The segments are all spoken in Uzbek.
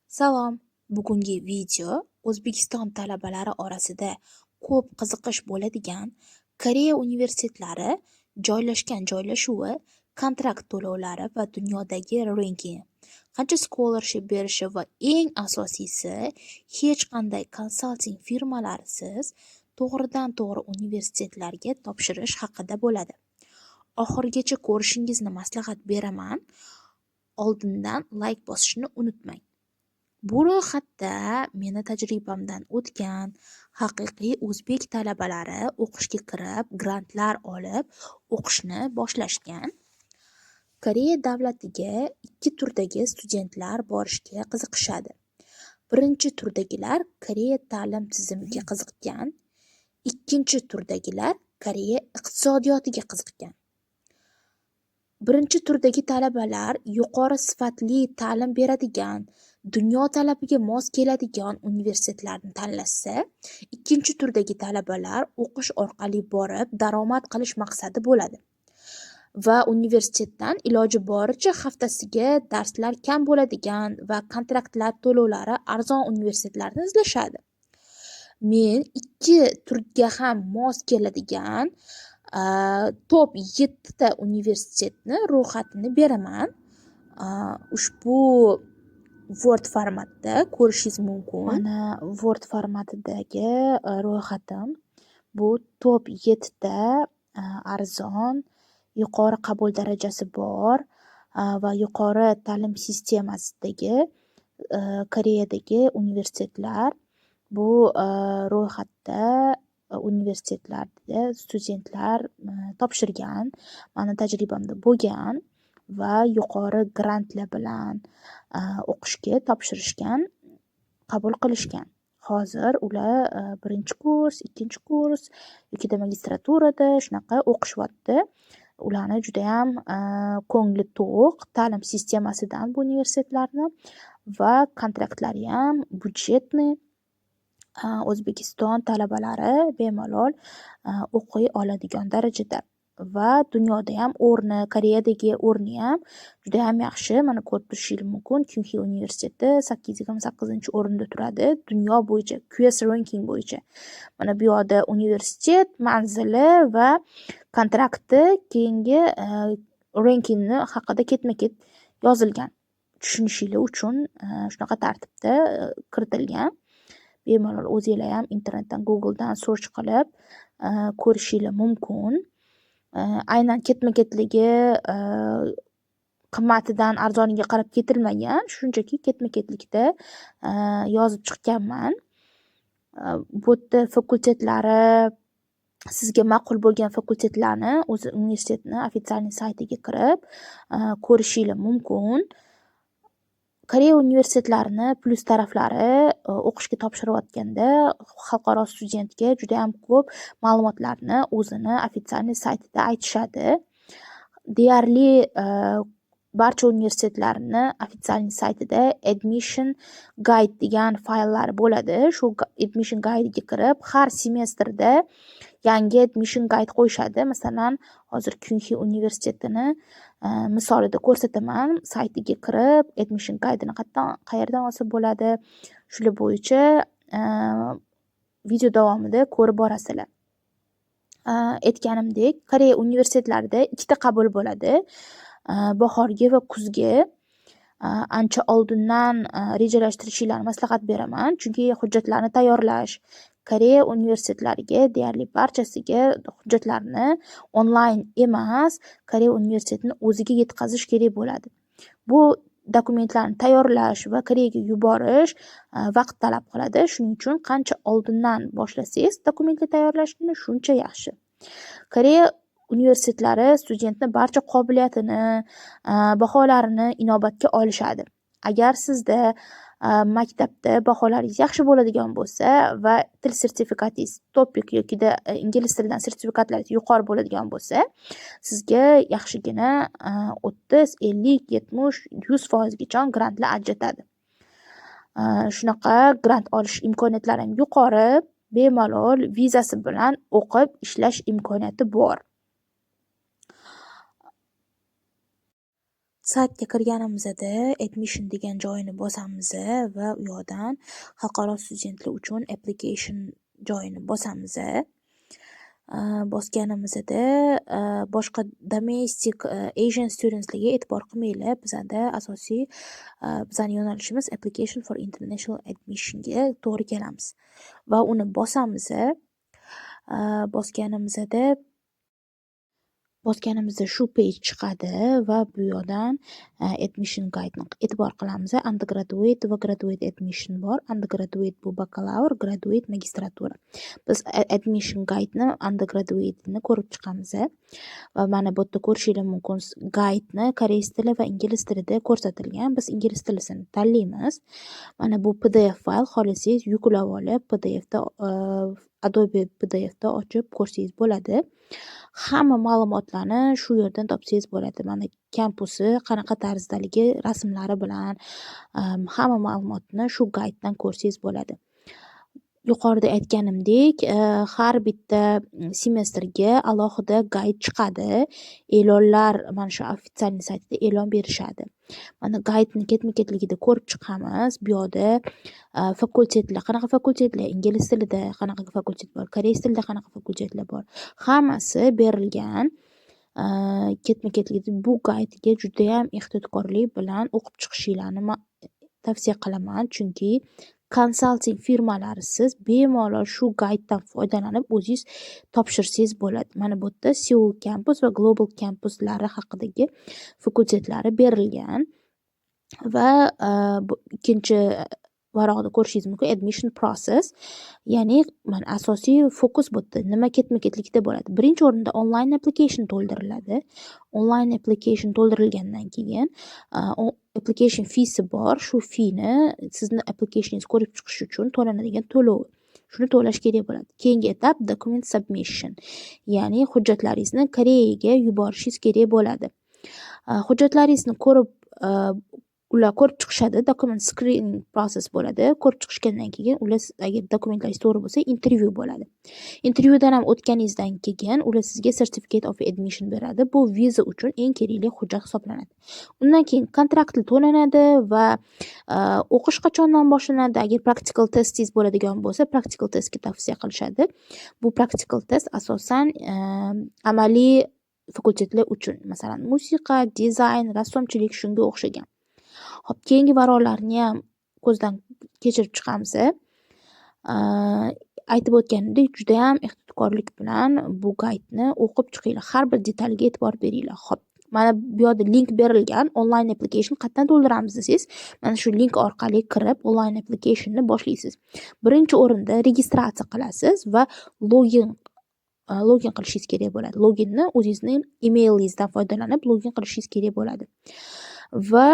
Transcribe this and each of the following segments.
Salom. Bugungi video O'zbekiston talabalari orasida ko'p qiziqish bo'ladigan Koreya universitetlari joylashgan joylashuvi, kontrakt to'lovlari va dunyodagi rankingi, qancha scholarship berishi va eng asosiysi, hech qanday konsalting firmalarisiz to'g'ridan-to'g'ri universitetlarga topshirish haqida bo'ladi. Oxirigacha ko'rishingizni maslahat beraman. Oldindan like bosishni unutmang. Bu ro'yxatda meni tajribamdan o'tgan haqiqiy o'zbek talabalari o'qishga kirib, grantlar olib, o'qishni boshlashgan. Koreya davlatiga ikki turdagi studentlar borishga qiziqishadi. Birinchi turdagilar Koreya ta'lim tizimiga qiziqqan, ikkinchi turdagilar Koreya iqtisodiyotiga qiziqqan. Birinchi turdagi talabalar yuqori sifatli ta'lim beradigan, dunyo talabiga mos keladigan universitetlarni tanlashsa, ikkinchi turdagi talabalar o'qish orqali borib, daromad qilish maqsadi bo'ladi va universitetdan iloji boricha haftasiga darslar kam bo'ladigan va kontraktlar to'lovlari arzon universitetlarni izlashadi. Men ikki turga ham mos keladigan top 7 ta universitetni ro'yxatini beraman. Ushbu Word formatda ko'rishingiz mumkin. Mana Word formatidagi ro'yxatim. Bu top 7 ta arzon, yuqori qabul darajasi bor va yuqori ta'lim sistemasidagi Koreyadagi universitetlar. Bu ro'yxatda universitetlarda studentlar topshirgan, mani tajribamda bo'lgan va yuqori grantlar bilan o'qishga topshirishgan, qabul qilishgan. Hozir ular birinchi kurs, ikkinchi kurs yokida magistraturada shunaqa o'qishyapti. Ularni juda ham ko'ngli to'q ta'lim sistemasidan bu universitetlarni va kontraktlari ham budjetniy. O'zbekiston talabalari bemalol o'qiy oladigan darajada va dunyoda ham o'rni, Koreyadagi o'rni ham juda ham yaxshi. Mana ko'rib turishingiz mumkin. Kyunxi universiteti 828-o'rinda turadi dunyo bo'yicha, QS ranking bo'yicha. Mana bu yerda universitet manzili va kontrakti keyingi rankingni haqida ketma-ket yozilgan. Tushunishingiz uchun shunaqa tartibda kiritilgan. Bemalol o'zinglar ham internetdan, Googledan search qilib ko'rishingiz mumkin. Aynan ketma-ketligi qimmatidan arzoniga qarab ketilmagan, shunchaki ketma-ketlikda yozib chiqqanman. Bu yerda fakultetlari, sizga ma'qul bo'lgan fakultetlarni o'zi universitetni ofitsialniy saytiga kirib ko'rishingiz mumkin. Koreya universitetlarini plus taraflari o'qishga topshirayotganda xalqaro studentga juda ham ko'p ma'lumotlarni o'zini ofitsialniy saytida aytishadi. Deyarli barcha universitetlarni ofitsialniy saytida admission guide degan fayllar bo'ladi. Shu admission guide'ga kirib, har semestrda yangi admission guide qo'yishadi. Masalan, hozir Kyunxi universitetini misolida ko'rsataman. Saytiga kirib, admission guide'ini qayerdan olsa bo'ladi. Shular bo'yicha video davomida ko'rib borasizlar. Aytganimdek, Koreya universitetlarida ikkita qabul bo'ladi. Bahorgi va kuzgi. Ancha oldindan rejalashtirishingizni maslahat beraman, chunki hujjatlarni tayyorlash Koreya universitetlariga deyarli barchasiga hujjatlarni onlayn emas, Koreya universitetini o'ziga yetkazish kerak bo'ladi. Bu dokumentlarni tayyorlash va Koreyaga yuborish vaqt talab qiladi. Shuning uchun qancha oldindan boshlasangiz dokumentlar tayyorlashni, shuncha yaxshi. Koreya universitetlari studentni barcha qobiliyatini, baholarini inobatga olishadi. Agar sizda maktabda baholaringiz yaxshi bo'ladigan bo'lsa va til sertifikatingiz topik yokida ingliz tilidan sertifikatlaringiz yuqori bo'ladigan bo'lsa, sizga yaxshigina 30, 50, 70, 100% gacha grantlar ajratadi. Shunaqa grant olish imkoniyatlari ham yuqori, bemalol vizasi bilan o'qib ishlash imkoniyati bor. Saytga kirganimizda admission degan joyini bosamiz va u yoqdan xalqaro studentlar uchun application joyini bosamiz. Bosganimizda boshqa domestic Asian studentslarga e'tibor qilmanglar. Bizada asosiy bizani yo'nalishimiz application for international admissionga to'g'ri kelamiz va uni bosamiz. Bosganimizda shu page chiqadi va bu yoqdan admission guide'ni e'tibor qilamiz. Undergraduate va graduate admission bor. Undergraduate bu bakalavr, graduate magistratura. Biz admission guide'ni undergraduate'ni ko'rib chiqamiz va mana bu yerda ko'rishingiz mumkin. Guide'ni koreys tili va ingliz tilida ko'rsatilgan. Biz ingliz tilisini tanlaymiz. Mana bu PDF fayl, xohlasangiz yuklab olib PDFda Adobe PDFda ochib ko'rsangiz bo'ladi. Hamma ma'lumotlarni shu yerdan topsangiz bo'ladi. Mana kampusi qanaqa tarzdaligi rasmlari bilan hamma ma'lumotni shu guidedan ko'rsangiz bo'ladi. Yuqorida aytganimdek, har bitta semestrga alohida guide chiqadi. E'lonlar mana shu ofitsialniy saytida e'lon berishadi. Mana guide'ni ketma-ketligida ko'rib chiqamiz. Bu yoqda fakultetlar, qanaqa fakultetlar, ingliz tilida qanaqa fakultet bor, koreys tilida qanaqa fakultetlar bor, hammasi berilgan. Ketma-ketligida bu guide'ga juda ham ehtiyotkorlik bilan o'qib chiqishinglarni tavsiya qilaman, chunki konsalting firmalarisiz bemalol shu guide'dan foydalanib o'zingiz topshirsangiz bo'ladi. Mana bu yerda Seoul campus va Global campuslari haqidagi fakultetlari berilgan va bu ikkinchi varaqda ko'rishingiz mumkin admission process. Ya'ni mana asosiy fokus bu yerda nima ketma-ketlikda bo'ladi. Birinchi o'rinda online application to'ldiriladi. Online application to'ldirilgandan keyin application feesi bor. Shu feeni sizni applicationingiz ko'rib chiqish uchun to'lanadigan to'lov. Shuni to'lash kerak bo'ladi. Keyingi etap document submission. Ya'ni hujjatlaringizni Koreyaga yuborishingiz kerak bo'ladi. Hujjatlaringizni ular ko'rib chiqishadi. Document screening process bo'ladi. Ko'rib chiqishgandan keyin ular agar dokumentlaringiz to'g'ri bo'lsa, intervyu bo'ladi. Intervyudan ham o'tganingizdan keyin ular sizga certificate of admission beradi. Bu viza uchun eng kerakli hujjat hisoblanadi. Undan keyin kontraktli to'lanadi va o'qish qachondan boshlanadi? Agar practical testingiz bo'ladigan bo'lsa, practical testga tavsiya qilishadi. Bu practical test asosan amaliy fakultetlar uchun, masalan, musiqa, dizayn, rassomchilik shunga o'xshagan. Hop, keyingi varaqlarni ham ko'zdan kechirib chiqamiz. Aytib o'tganimdek, juda ham ehtiyotkorlik bilan bu guide'ni o'qib chiqinglar. Har bir detalga e'tibor beringlar. Hop, mana bu yerda link berilgan. Online application qatdan to'ldiramiz desangiz, mana shu link orqali kirib online applicationni boshlaysiz. Birinchi o'rinda registratsiya qilasiz va login qilishingiz kerak bo'ladi. Loginni o'zingizning emailingizdan foydalanib login qilishingiz kerak bo'ladi. Va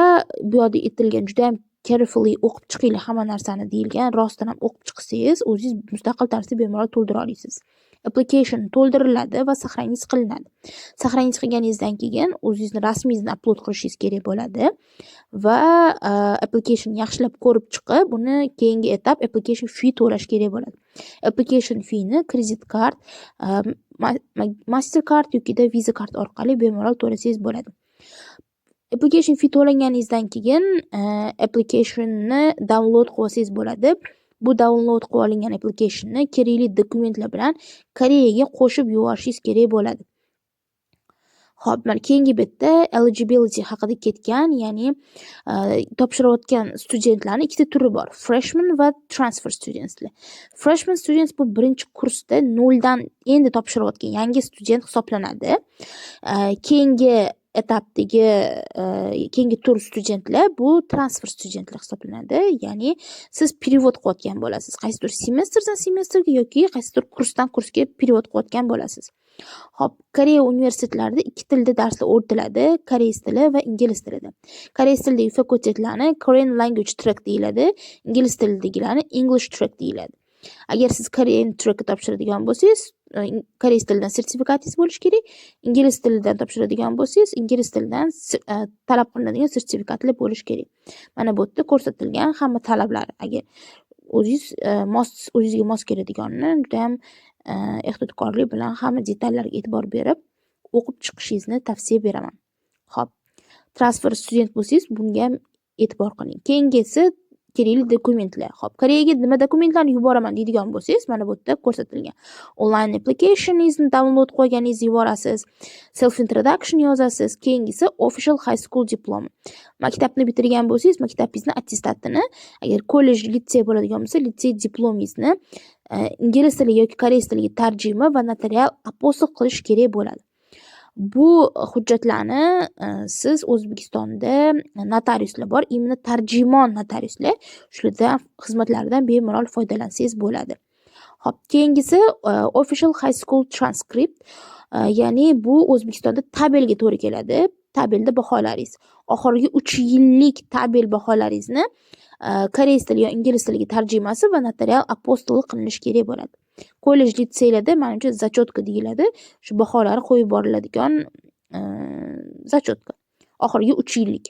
bu yerda aytilgan juda ham carefully o'qib chiqinglar hamma narsani deyilgan. Rostdan ham o'qib chiqsangiz, o'zingiz mustaqil tarzda bemalol to'ldira olasiz. Application to'ldiriladi va sahrangiz qilinadi. Sahrangiz qilganingizdan keyin o'zingizni rasmingizni upload qilishingiz kerak bo'ladi va application yaxshilab ko'rib chiqib, uni keyingi etap application fee to'lash kerak bo'ladi. Application feeni kredit kart, Mastercard yoki Visa kart orqali bemalol to'lasangiz bo'ladi. Application fee to'langaningizdan keyin applicationni download qilib olsangiz bo'ladi. Bu download qilib olingan applicationni kerakli dokumentlar bilan Koreyaga qo'shib yuborishingiz kerak bo'ladi. Xo'p, mana keyingi betda eligibility haqida ketgan, ya'ni topshirayotgan studentlarning ikkita turi bor. Freshman va transfer studentslar. Freshman students bu birinchi kursda noldan endi topshirayotgan yangi student hisoblanadi. Keyingi etapdagi keyingi tur studentlar bu transfer studentlar hisoblanadi. Ya'ni siz perevod qilayotgan bo'lasiz. Qaysidir semestrdan semestrga yoki qaysidir kursdan kursga perevod qilayotgan bo'lasiz. Hop, Koreya universitetlarida ikki tilda darslar o'rgatiladi, koreys tili va ingliz tilida. Koreys tilidagi fakultetlarni Korean language track deyiladi, ingliz tilidagilarni English track deyiladi. Agar siz Korean trackni topshiradigan bo'lsangiz, koreys tilidan sertifikatingiz bo'lishi kerak. Ingliz tilidan topshiradigan bo'lsangiz, ingliz tilidan talab qilinadigan sertifikatlar bo'lishi kerak. Mana bu yerda ko'rsatilgan hamma talablar. Agar o'zingizga mos keladiganini juda ham ehtiyotkorlik bilan hamma detallarga e'tibor berib o'qib chiqishingizni tavsiya beraman. Xo'p, transfer student bo'lsangiz, bunga ham e'tibor qiling. Keyingisi kerakli dokumentlar. Xo'p, Koreyaga nima dokumentlarni yuboraman deydigan bo'lsangiz, mana bu yerda ko'rsatilgan. Online applicationingizni download qilganingizni yuborasiz. Self introduction yozasiz. Keyingisi official high school diploma. Maktabni bitirgan bo'lsangiz, maktabingizni attestatini, agar kollej, litsey bo'ladigan bo'lsa, litsey diplomingizni ingliz tili yoki koreys tiliga tarjima va notarial apostil qilish kerak bo'ladi. Bu hujjatlarni siz O'zbekistonda notariuslar bor, imенно tarjimon notariuslar, shulardan xizmatlaridan bemalol foydalansangiz bo'ladi. Xo'p, keyingisi official high school transcript, ya'ni bu O'zbekistonda tabelga to'g'ri keladi. Tabelda baholaringiz, oxirgi 3 yillik tabel baholaringizni koreys tili yoki ingliz tiliga tarjimasi va notarial apostil qilinishi kerak bo'ladi. Kollej, litseylarda menimcha zachotka deyiladi. Shu baholari qo'yib boriladigan zachotka. Oxirgi 3 yillik.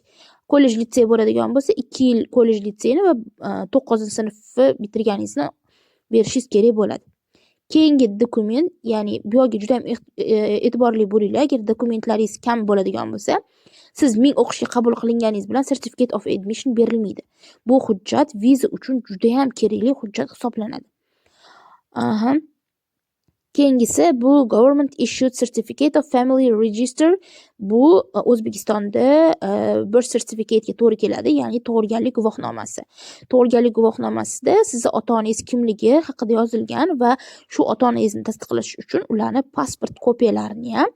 Kollej, litsey bo'ladigan bo'lsa, 2 yil kollej, litseyni va 9-sinfni bitirganingizni berishingiz kerak bo'ladi. Keyingi dokument, ya'ni bu yerga juda ham e'tiborli bo'linglar. Agar dokumentlaringiz kam bo'ladigan bo'lsa, siz 1000 o'qishga qabul qilinganingiz bilan certificate of admission berilmaydi. Bu hujjat viza uchun juda ham kerakli hujjat hisoblanadi. Keyingisi bu government issued certificate of family register. Bu O'zbekistonda birth certificate ga to'g'ri keladi, ya'ni tug'ilganlik guvohnomasi. Tug'ilganlik guvohnomasida sizni ota-onangiz kimligi haqida yozilgan va shu ota-onangizni tasdiqlash uchun ularni pasport kopiyalarini ham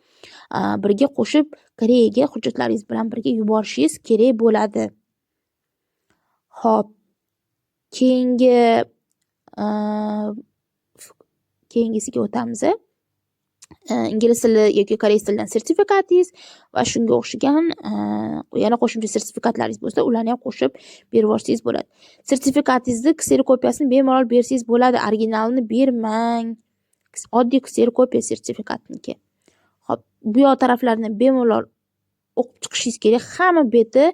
birga qo'shib Koreyaga hujjatlaringiz bilan birga yuborishingiz kerak bo'ladi. Xo'p, keyingisiga o'tamiz. Ingliz tili yoki koreys tilidan sertifikatingiz va shunga o'xshagan yana qo'shimcha sertifikatlaringiz bo'lsa, ularni ham qo'shib berib yuborsangiz bo'ladi. Sertifikatingizni kserokopiyasini bemalol bersangiz bo'ladi, originalini bermang. Oddiy kserokopiya sertifikatniki. Xo'p, bu yoq taraflarini bemalol o'qib chiqishingiz kerak. Hamma beti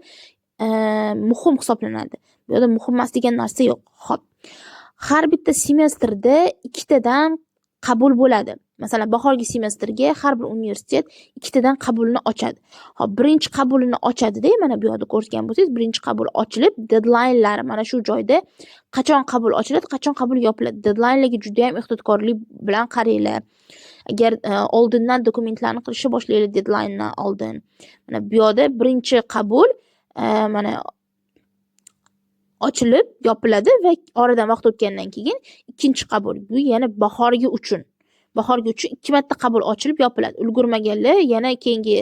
muhim hisoblanadi. Bu yerda muhim emas degan narsa yo'q. Xo'p. Har bitta semestrda 2 tadan qabul bo'ladi. Masalan, bahorgi semestrga har bir universitet 2 tadan qabulni ochadi. Hop, birinchi qabulini ochadi-da, mana bu yerda ko'rgan bo'lsangiz, birinchi qabul ochilib, deadline-lari mana shu joyda qachon qabul ochiladi, qachon qabul yopiladi. Deadline-larga juda ham ehtiyotkorlik bilan qaranglar. Agar oldindan dokumentlarni qilishni boshlaylik deadline-dan oldin. Mana bu yerda birinchi qabul mana ochilib yopiladi va oradan vaqt o'tgandan keyin ikkinchi qabul. Bu yana bahorgi uchun 2 marta qabul ochilib yopiladi. Ulgurmaganlar yana keyingi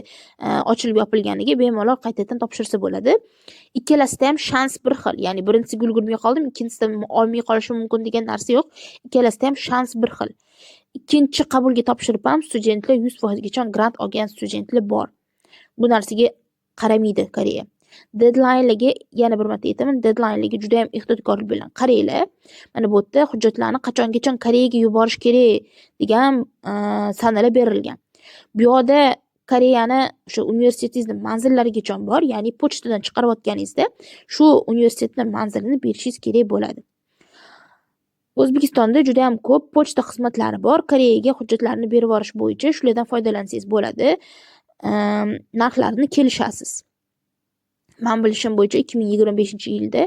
ochilib yopilganiga bemalol qaytadan topshirsa bo'ladi. Ikkalasida ham shans bir xil. Ya'ni birinchisiga ulgurmay qoldim, ikkinchisida olmay qolishim mumkin degan narsa yo'q. Ikkalasida ham shans bir xil. Ikkinchi qabulga topshirib ham studentlar 100% gacha grant olgan studentlar bor. Bu narsaga qaramaydi Koreya. Deadline-larga yana bir marta aytaman, deadline-larga juda ham ehtiyotkorlik bilan qaranglar. Mana bu yerda hujjatlarni qachongacha Koreyaga yuborish kerak degan sanalar berilgan. Bu yerda Koreyani o'sha universitetingizning manzillarigacha bor, ya'ni pochtadan chiqarib o'tganingizda shu universitetning manzilini berishingiz kerak bo'ladi. O'zbekistonda juda ham ko'p pochta xizmatlari bor. Koreyaga hujjatlarni berib yuborish bo'yicha shulardan foydalansangiz bo'ladi. Narxlarini kelishasiz. Men bilishim bo'yicha 2025-yilda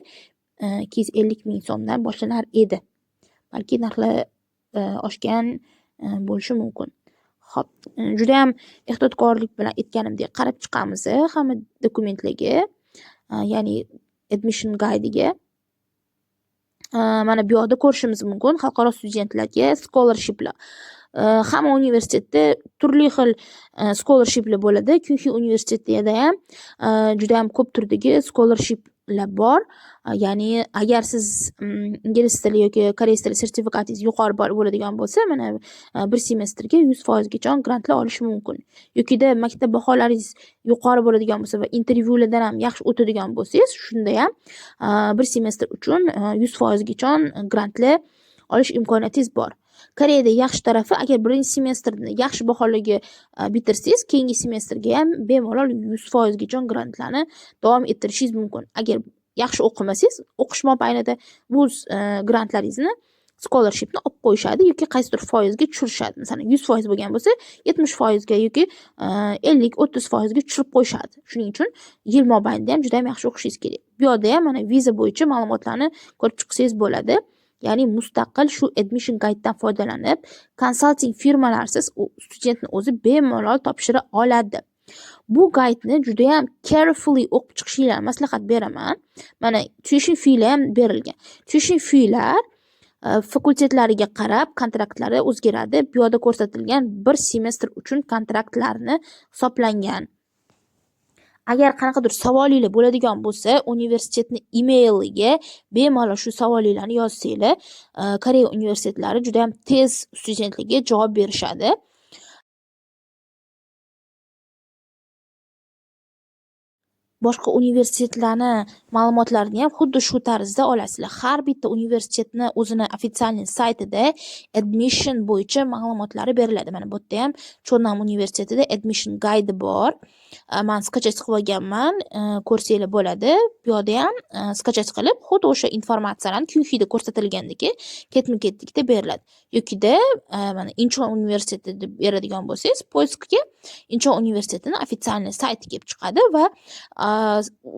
250 ming so'mdan boshlanar edi. Balki narxlar oshgan bo'lishi mumkin. Xo'p, juda ham ehtiyotkorlik bilan aytganimdek qarab chiqamiz hamma dokumentlarga, ya'ni admission guide-ga. Mana bu yerda ko'rishimiz mumkin xalqaro studentlarga scholarshiplar. Hamma universitetda turli xil scholarshiplar bo'ladi. Kyuxi universitetida ham juda ham ko'p turdagi scholarshiplar bor. Ya'ni agar siz ingliz tili yoki koreys tili sertifikatingiz yuqori bo'ladigan bo'lsa, mana bir semestrga 100% gacha grantlar olish mumkin. Yokida maktab baholaringiz yuqori bo'ladigan bo'lsa va intervyulardan ham yaxshi o'tadigan bo'lsangiz, shunda ham bir semestr uchun 100% gacha grantlar olish imkoniyatingiz bor. Koreyada yaxshi tarafi, agar birinchi semestrni yaxshi baholarga bitirsangiz, keyingi semestrga ham bemalol 100% gacha grantlarni davom ettirishingiz mumkin. Agar yaxshi o'qimasangiz, o'qish mobaynida bu grantlaringizni scholarshipni olib qo'yishadi yoki qaysidir foizga tushirishadi. Masalan, 100% bo'lgan bo'lsa, 70% ga yoki 50-30% ga tushirib qo'yishadi. Shuning uchun yil mobaynida ham juda ham yaxshi o'qishingiz kerak. Bu yerda ham mana viza bo'yicha ma'lumotlarni ko'rib chiqsangiz bo'ladi. Ya'ni mustaqil shu admission guidedan foydalanib, konsalting firmalarsiz studentni o'zi bemalol topshira oladi. Bu guideni juda ham carefully o'qib chiqishinglarni maslahat beraman. Mana tuition fee'lar ham berilgan. Tuition fee'lar fakultetlariga qarab kontraktlari o'zgaradi. Bu yerda ko'rsatilgan bir semestr uchun kontraktlarni hisoblangan. Agar qanaqadir savolinglar bo'ladigan bo'lsa, universitetni emailiga bemalol shu savolinglarni yozsanglar, Koreya universitetlari juda ham tez studentlarga javob berishadi. Boshqa universitetlarni ma'lumotlarini ham xuddi shu tarzda olasizlar. Har bitta universitetni o'zini ofitsial saytida admission bo'yicha ma'lumotlari beriladi. Mana bu yerda ham Chonnam universitetida admission guide bor. Men skachать qilib olganman, ko'rsanglar bo'ladi. Bu yerda ham skachать qilib, xuddi o'sha informatsiyalarni QXida ko'rsatilgandagi ketma-ketlikda beriladi. Yokida mana Incheon universiteti deb beradigan bo'lsangiz, poiskga Incheon universitetining ofitsial sayti kelib chiqadi va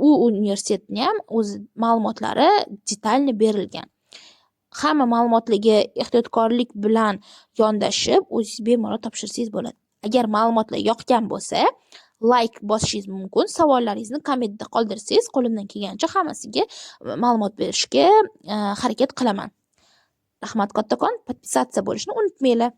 u universitetning ham o'z ma'lumotlari detalni berilgan. Hamma ma'lumotlarga ehtiyotkorlik bilan yondashib, o'zingiz bemalol topshirsangiz bo'ladi. Agar ma'lumotlar yoqgan bo'lsa, like bosishingiz mumkin. Savollaringizni kommentda qoldirsangiz, qo'limdan kelgancha hammasiga ma'lumot berishga harakat qilaman. Rahmat kattakon, podpisatsiya bo'lishni unutmanglar.